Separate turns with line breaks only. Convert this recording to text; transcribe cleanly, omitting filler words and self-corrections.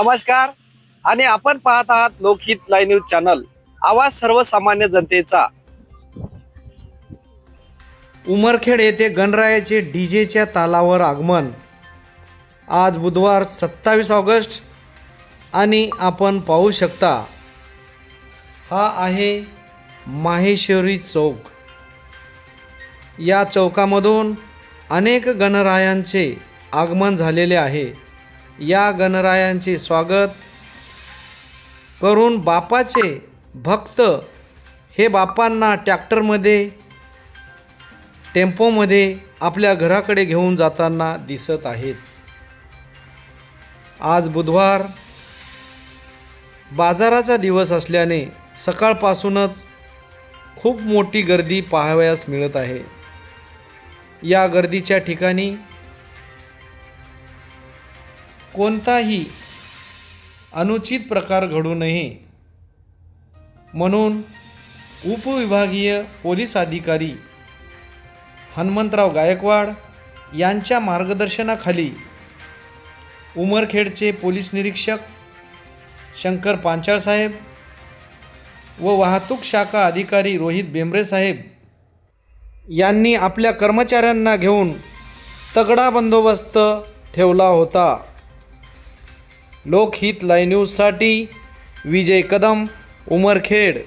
नमस्कार आणि आपण पाहत आहात लोकहित लाईव्ह न्यूज चॅनल, आवाज सर्वसामान्य जनतेचा।
उमरखेड येथे गणरायाचे डीजेच्या तालावर आगमन। आज बुधवार 27 ऑगस्ट आणि आपण पाहू शकता हा आहे माहेश्वरी चौक। या चौकामधून अनेक गणरायांचे आगमन झालेले आहे। या गणरायांचे स्वागत करून बापाचे भक्त हे बापांना ट्रॅक्टरमध्ये टेम्पोमध्ये आपल्या घराकडे घेऊन जाताना दिसत आहेत। आज बुधवार बाजाराचा दिवस असल्याने सकाळपासूनच खूप मोठी गर्दी पाहावयास मिळत आहे। या गर्दीच्या ठिकाणी कोणताही अनुचित प्रकार घडू नये म्हणून उपविभागीय पोलीस अधिकारी हनुमंतराव गायकवाड यांच्या मार्गदर्शनाखाली उमरखेडचे पोलीस निरीक्षक शंकर पांचाळ साहेब व वाहतूक शाखा अधिकारी रोहित बेंबरे साहेब यांनी आपल्या कर्मचाऱ्यांना घेऊन तगडा बंदोबस्त ठेवला होता। लोकहित लाईव्ह न्यूजसाठी विजय कदम, उमरखेड।